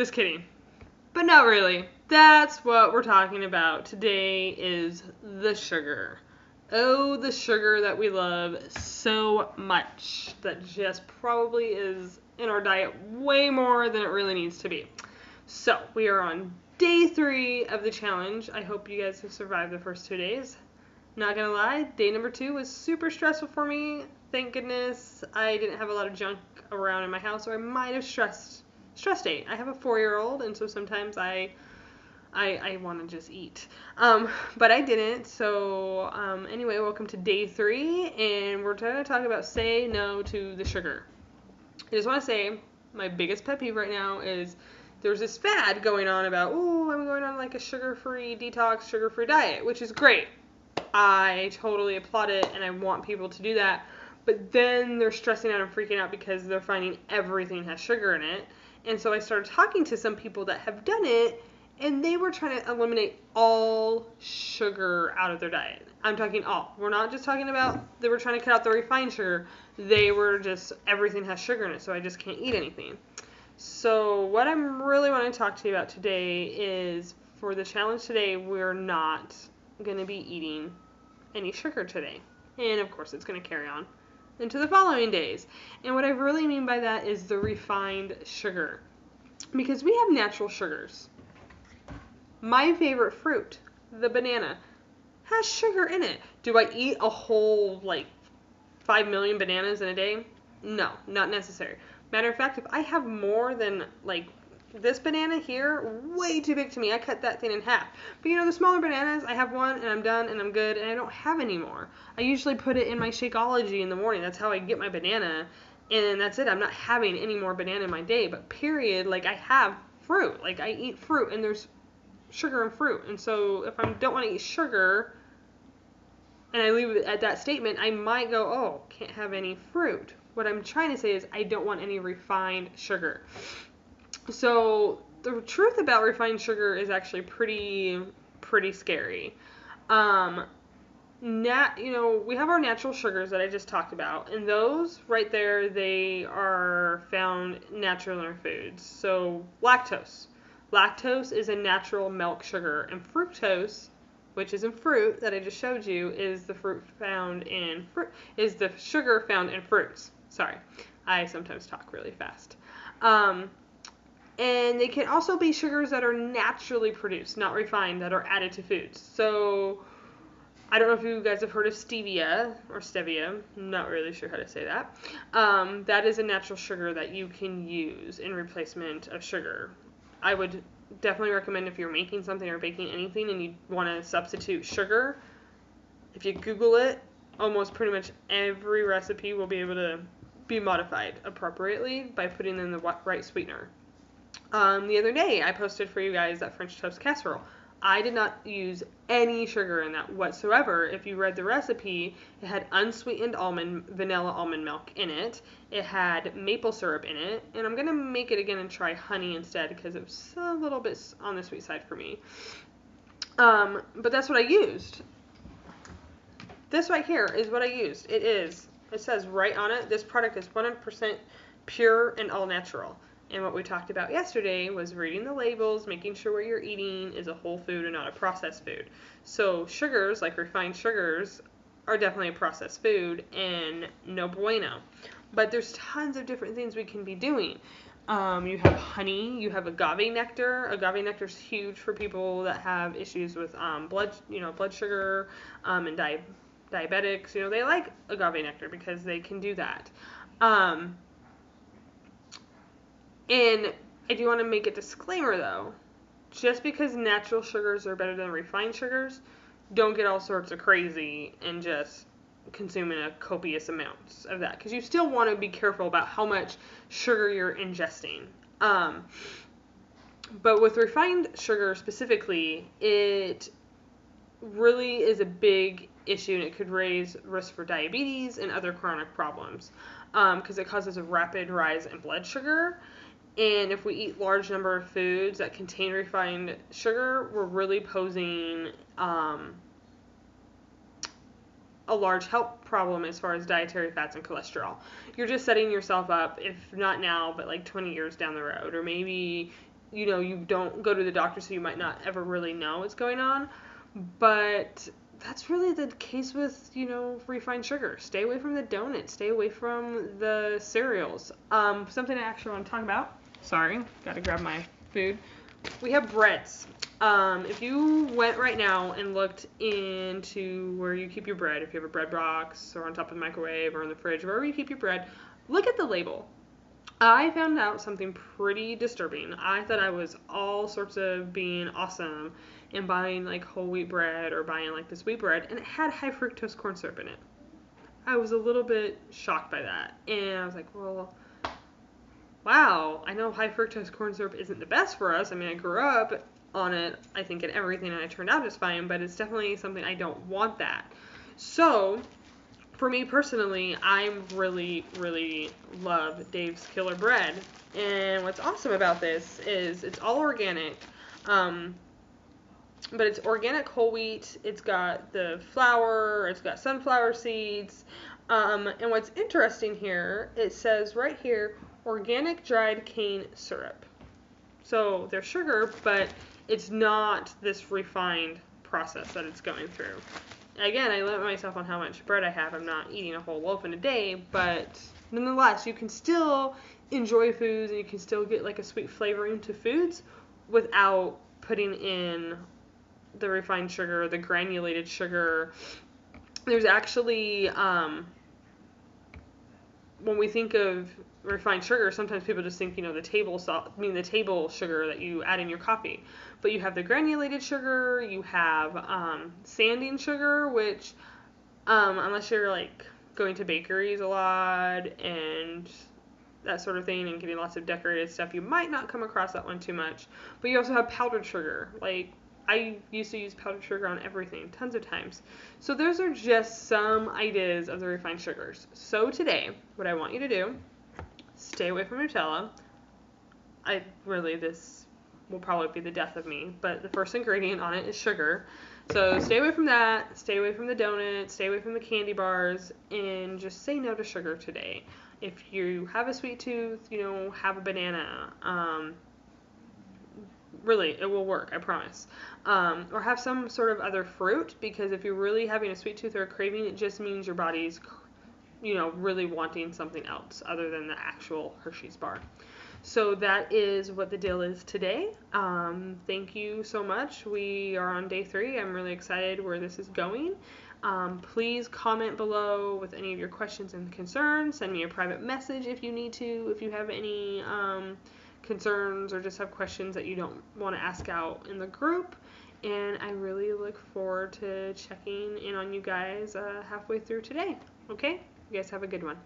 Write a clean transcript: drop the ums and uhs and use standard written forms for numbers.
Just kidding. But not really. That's what we're talking about. Today is the sugar. Oh, the sugar that we love so much that just probably is in our diet way more than it really needs to be. So, we are on day 3 of the challenge. I hope you guys have survived the first 2 days. Not gonna lie, day number 2 was super stressful for me. Thank goodness I didn't have a lot of junk around in my house, or I might have stress ate. I have a 4-year-old, and so sometimes I want to just eat. But I didn't. So anyway, welcome to day 3, and we're going to talk about say no to the sugar. I just want to say my biggest pet peeve right now is there's this fad going on about, oh, I'm going on like a sugar-free detox, sugar-free diet, which is great. I totally applaud it, and I want people to do that. But then they're stressing out and freaking out because they're finding everything has sugar in it. And so I started talking to some people that have done it, and they were trying to eliminate all sugar out of their diet. I'm talking all. We're not just talking about they were trying to cut out the refined sugar. They were just, everything has sugar in it, so I just can't eat anything. So what I'm really wanting to talk to you about today is, for the challenge today, we're not going to be eating any sugar today. And of course, it's going to carry on into the following days. And what I really mean by that is the refined sugar. Because we have natural sugars. My favorite fruit, the banana, has sugar in it. Do I eat a whole, 5 million bananas in a day? No, not necessary. Matter of fact, if I have more than, this banana here, way too big to me. I cut that thing in half. But the smaller bananas, I have one and I'm done and I'm good and I don't have any more. I usually put it in my Shakeology in the morning. That's how I get my banana. And that's it. I'm not having any more banana in my day. But period, I have fruit. I eat fruit and there's sugar in fruit. And so if I don't want to eat sugar and I leave it at that statement, I might go, oh, can't have any fruit. What I'm trying to say is I don't want any refined sugar. So the truth about refined sugar is actually pretty scary. We have our natural sugars that I just talked about, and those right there, they are found naturally in our foods. So lactose. Lactose is a natural milk sugar, and fructose, which is in fruit that I just showed you, is the sugar found in fruits. Sorry, I sometimes talk really fast. And they can also be sugars that are naturally produced, not refined, that are added to foods. So, I don't know if you guys have heard of stevia, or stevia. I'm not really sure how to say that. That is a natural sugar that you can use in replacement of sugar. I would definitely recommend, if you're making something or baking anything and you want to substitute sugar, if you Google it, almost pretty much every recipe will be able to be modified appropriately by putting in the right sweetener. The other day, I posted for you guys that French toast casserole. I did not use any sugar in that whatsoever. If you read the recipe, it had unsweetened vanilla almond milk in it. It had maple syrup in it. And I'm going to make it again and try honey instead because it was a little bit on the sweet side for me. But that's what I used. This right here is what I used. It says right on it, this product is 100% pure and all natural. And what we talked about yesterday was reading the labels, making sure what you're eating is a whole food and not a processed food. So sugars, like refined sugars, are definitely a processed food and no bueno. But there's tons of different things we can be doing. You have honey, you have agave nectar. Agave nectar is huge for people that have issues with blood sugar and diabetics. They like agave nectar because they can do that. And I do want to make a disclaimer, though. Just because natural sugars are better than refined sugars, don't get all sorts of crazy and just consume in a copious amounts of that. Because you still want to be careful about how much sugar you're ingesting. But with refined sugar specifically, it really is a big issue, and it could raise risk for diabetes and other chronic problems. Because it causes a rapid rise in blood sugar. And if we eat large number of foods that contain refined sugar, we're really posing a large health problem as far as dietary fats and cholesterol. You're just setting yourself up, if not now, but 20 years down the road, or maybe you don't go to the doctor, so you might not ever really know what's going on. But that's really the case with, refined sugar. Stay away from the donuts. Stay away from the cereals. Something I actually want to talk about. Sorry, got to grab my food. We have breads. If you went right now and looked into where you keep your bread, if you have a bread box or on top of the microwave or in the fridge, wherever you keep your bread, look at the label. I found out something pretty disturbing. I thought I was all sorts of being awesome and buying like whole wheat bread or buying like this wheat bread, and it had high fructose corn syrup in it. I was a little bit shocked by that, and I was like, well, wow, I know high fructose corn syrup isn't the best for us. I mean, I grew up on it, I think, in everything, and it turned out just fine, but it's definitely something I don't want that. So, for me personally, I really, really love Dave's Killer Bread. And what's awesome about this is it's all organic. But it's organic whole wheat. It's got the flour. It's got sunflower seeds. And what's interesting here, it says right here, organic dried cane syrup. So there's sugar, but it's not this refined process that it's going through. Again, I limit myself on how much bread I have. I'm not eating a whole loaf in a day, but nonetheless, you can still enjoy foods and you can still get like a sweet flavoring to foods without putting in the refined sugar, the granulated sugar. There's actually, when we think of refined sugar, sometimes people just think, the table salt, the table sugar that you add in your coffee. But you have the granulated sugar, you have sanding sugar, which, unless you're like going to bakeries a lot and that sort of thing and getting lots of decorated stuff, you might not come across that one too much. But you also have powdered sugar. Like, I used to use powdered sugar on everything, tons of times. So those are just some ideas of the refined sugars. So today, what I want you to do, stay away from Nutella. This will probably be the death of me, but the first ingredient on it is sugar. So stay away from that, stay away from the donuts, stay away from the candy bars, and just say no to sugar today. If you have a sweet tooth, have a banana. Really, it will work, I promise. Or have some sort of other fruit, because if you're really having a sweet tooth or a craving, it just means your body's, really wanting something else other than the actual Hershey's bar. So that is what the deal is today. Thank you so much. We are on day 3. I'm really excited where this is going. Please comment below with any of your questions and concerns. Send me a private message if you need to, if you have any concerns or just have questions that you don't want to ask out in the group. And I really look forward to checking in on you guys halfway through today. Okay? You guys have a good one.